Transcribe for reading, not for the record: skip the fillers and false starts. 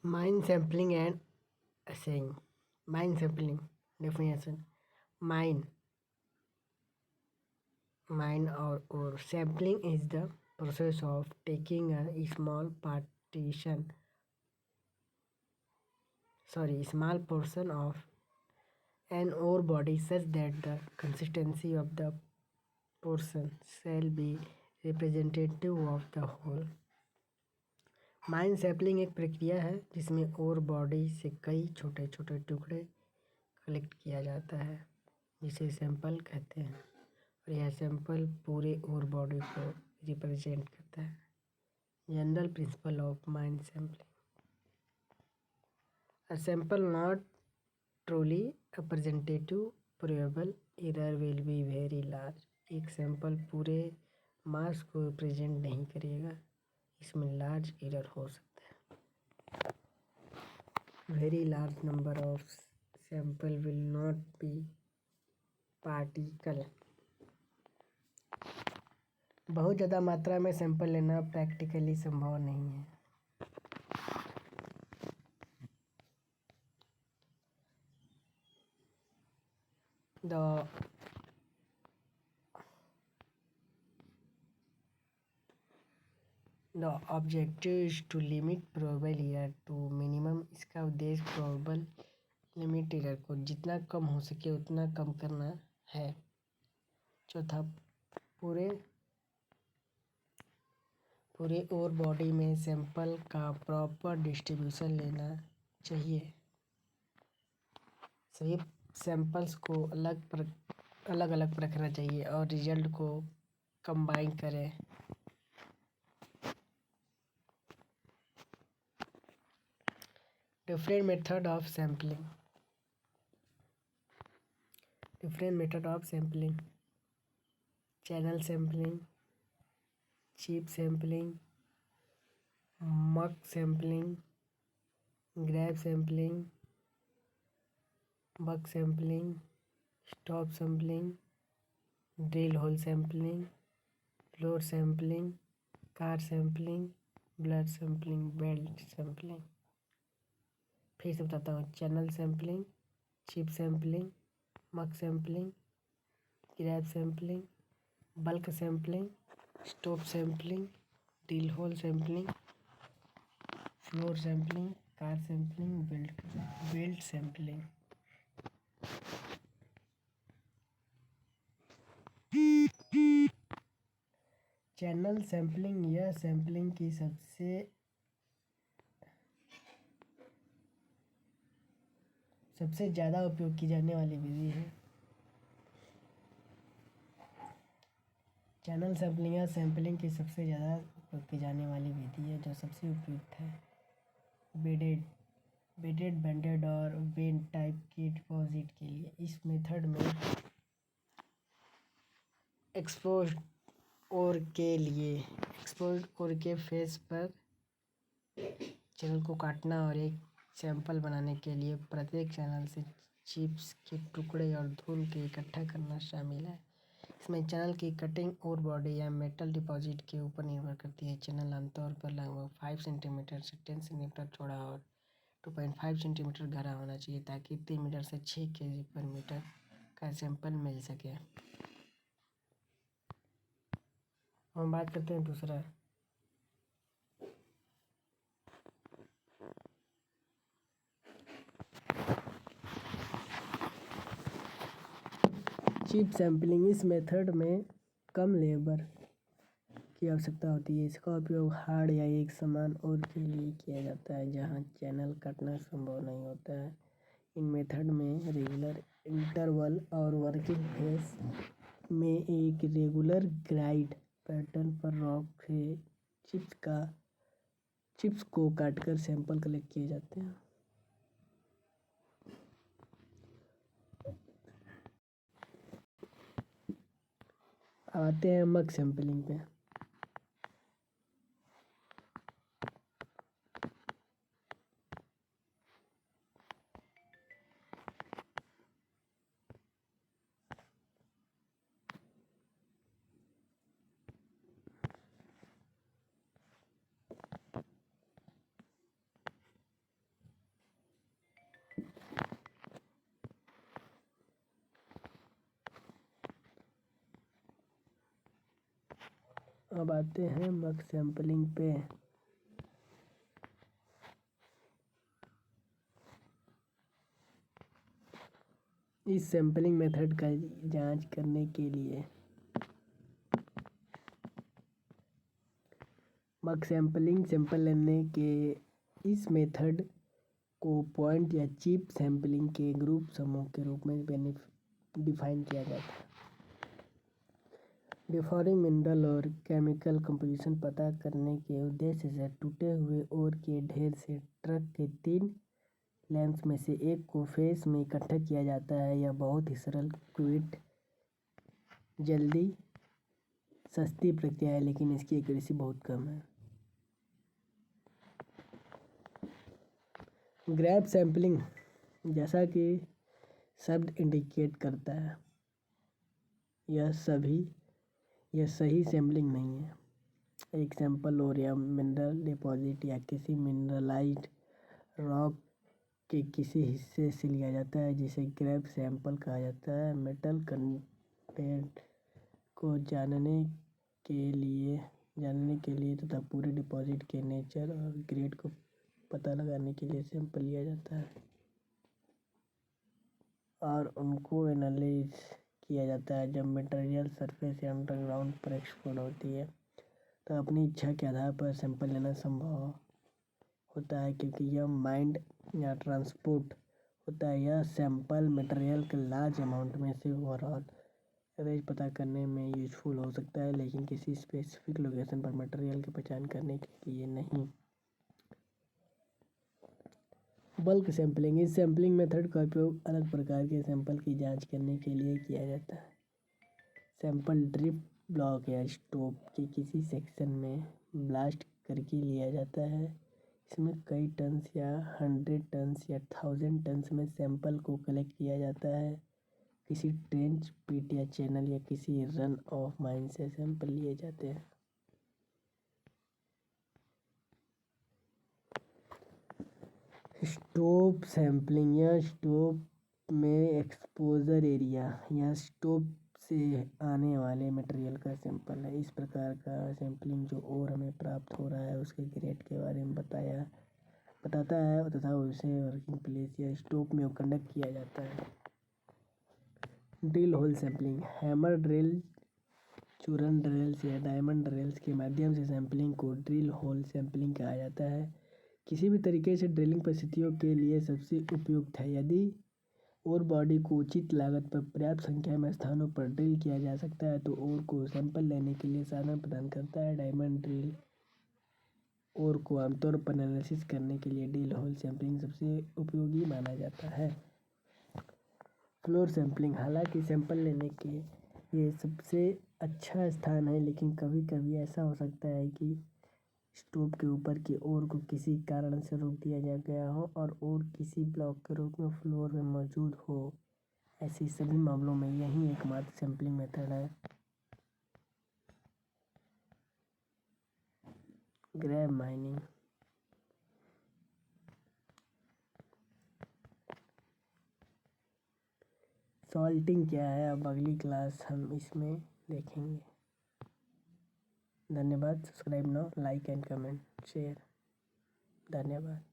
Mind sampling and assaying. Mind sampling definition. Mind or sampling is the process of taking a small portion of an ore body such that the consistency of the portion shall be representative of the whole. Mine sampling एक प्रक्रिया है जिसमें ओर body से कई छोटे छोटे टुकड़े collect किया जाता है जिसे सैंपल कहते हैं और यह सैंपल पूरे ओर बॉडी को रिप्रेजेंट करता है। General principle of mine sampling. A sample not truly representative probable error will be very large। एक सैंपल पूरे मास को रिप्रेजेंट नहीं करेगा, इसमें लार्ज एरर हो सकता है। Very large number of sample will not be particle. बहुत ज़्यादा मात्रा में सैंपल लेना प्रैक्टिकली संभव नहीं है। The objective is to limit probable error to minimum। इसका उद्देश्य probable लिमिट एरर को जितना कम हो सके उतना कम करना है। चौथा, पूरे ओर बॉडी में सैंपल का प्रॉपर डिस्ट्रीब्यूशन लेना चाहिए। सभी सैंपल्स को अलग अलग रखना चाहिए और रिजल्ट को कंबाइन करें। Different method of sampling. Channel sampling, chip sampling, muck sampling, grab sampling, bulk sampling, stope sampling, drill hole sampling, floor sampling, car sampling, blood sampling, belt sampling. फिर से बताता हूँ। Channel sampling, chip sampling, muck sampling, grab sampling, bulk sampling, stope sampling, drill hole sampling, floor sampling, car sampling, belt sampling. Channel sampling यह sampling की सबसे ज़्यादा उपयोग की जाने वाली विधि है। चैनल सैम्पलिंग या सैम्पलिंग की सबसे ज़्यादा उपयोग की जाने वाली विधि है जो सबसे उपयुक्त है। बेडेड और बेंड टाइप के डिपॉजिट के लिए इस मेथड में एक्सपोज्ड ओर के फेस पर चैनल को काटना और एक सैंपल बनाने के लिए प्रत्येक चैनल से चिप्स के टुकड़े और धूल के इकट्ठा करना शामिल है। इसमें चैनल की कटिंग ओर बॉडी या मेटल डिपॉजिट के ऊपर निर्भर करती है। चैनल आमतौर पर लगभग 5 सेंटीमीटर से 10 सेंटीमीटर चौड़ा और 2.5 सेंटीमीटर गहरा होना चाहिए ताकि 3 मीटर से 6 kg पर मीटर का सैंपल मिल सके। हम बात करते हैं दूसरा। Chip sampling. इस मेथड में कम लेबर की आवश्यकता होती है। इसका उपयोग हार्ड या एक समान ओर के लिए किया जाता है जहां चैनल काटना संभव नहीं होता है। इन मेथड में रेगुलर इंटरवल और वर्किंग फेस में एक रेगुलर ग्राइड पैटर्न पर रॉक से चिप्स को काटकर सैंपल कलेक्ट किए जाते हैं। आते हैं मक सैम्पलिंग पे। अब आते हैं मक सैम्पलिंग पे। इस सैम्पलिंग मेथड का जांच करने के लिए मक सैम्पलिंग सैंपल लेने के इस मेथड को पॉइंट या चिप सैम्पलिंग के ग्रुप समूह के रूप में डिफाइन किया जाता है। डिफरिंग मिनरल और केमिकल कंपोजिशन पता करने के उद्देश्य से टूटे हुए ओर के ढेर से ट्रक के 3 लैंप्स में से एक को फेस में इकट्ठा किया जाता है। यह बहुत ही सरल, क्विक, जल्दी, सस्ती प्रक्रिया है, लेकिन इसकी एक्यूरेसी बहुत कम है। ग्रैब सैम्पलिंग, जैसा कि शब्द इंडिकेट करता है, यह सही सैम्पलिंग नहीं है। एक सैंपल और या मिनरल डिपॉजिट या किसी मिनरलाइज्ड रॉक के किसी हिस्से से लिया जाता है, जिसे ग्रैब सैंपल कहा जाता है। मेटल कंटेंट को जानने के लिए तथा पूरे डिपॉजिट के नेचर और ग्रेड को पता लगाने के लिए सैंपल लिया जाता है और उनको एनालाइज किया जाता है। जब मटेरियल सरफेस या अंडरग्राउंड पर एक्सपोज होती है तो अपनी इच्छा के आधार पर सैंपल लेना संभव होता है, क्योंकि यह माइंड या ट्रांसपोर्ट होता है। यह सैंपल मटेरियल के लार्ज अमाउंट में से ओवरऑल एवरेज पता करने में यूजफुल हो सकता है, लेकिन किसी स्पेसिफिक लोकेशन पर मटेरियल की पहचान करने के लिए नहीं। बल्क सैंपलिंग, इस सैंपलिंग मेथड का उपयोग अलग प्रकार के सैंपल की जांच करने के लिए किया जाता है। सैंपल ड्रिप ब्लॉक या स्टोव के किसी सेक्शन में ब्लास्ट करके लिया जाता है। इसमें कई टन्स या 100 टन्स या 1000 टन्स में सैंपल को कलेक्ट किया जाता है। किसी ट्रेंच पिट या चैनल या किसी रन ऑफ माइन से सैंपल लिए जाते हैं। स्टोव सैंपलिंग, यह स्टोव में एक्सपोजर एरिया या स्टोव से आने वाले मटेरियल का सैंपल है। इस प्रकार का सैंपलिंग जो और हमें प्राप्त हो रहा है उसके ग्रेड के बारे में बताता है तथा उसे वर्किंग प्लेस या स्टोव में कंडक्ट किया जाता है। Drill hole sampling, hammer drill, churn drills या डायमंड ड्रिल्स के माध्यम से सैंपलिंग को ड्रिल होल सैंपलिंग कहा जाता है। किसी भी तरीके से ड्रिलिंग परिस्थितियों के लिए सबसे उपयुक्त है। यदि ओर बॉडी को उचित लागत पर पर्याप्त संख्या में स्थानों पर ड्रिल किया जा सकता है तो ओर को सैंपल लेने के लिए साधन प्रदान करता है। डायमंड ड्रिल ओर को आमतौर पर एनालिसिस करने के लिए ड्रिल होल सैंपलिंग सबसे उपयोगी माना जाता है। फ्लोर सैंपलिंग, हालांकि सैंपल लेने के ये सबसे अच्छा स्थान है, लेकिन कभी कभी ऐसा हो सकता है कि स्टोव के ऊपर की ओर को किसी कारण से रोक दिया गया हो और ओर किसी ब्लॉक के रूप में फ्लोर में मौजूद हो। ऐसे सभी मामलों में यही एकमात्र सैंपलिंग मेथड है। ग्रैब माइनिंग, सॉल्टिंग क्या है अब अगली क्लास हम इसमें देखेंगे। धन्यवाद। Subscribe now, like and comment share. धन्यवाद।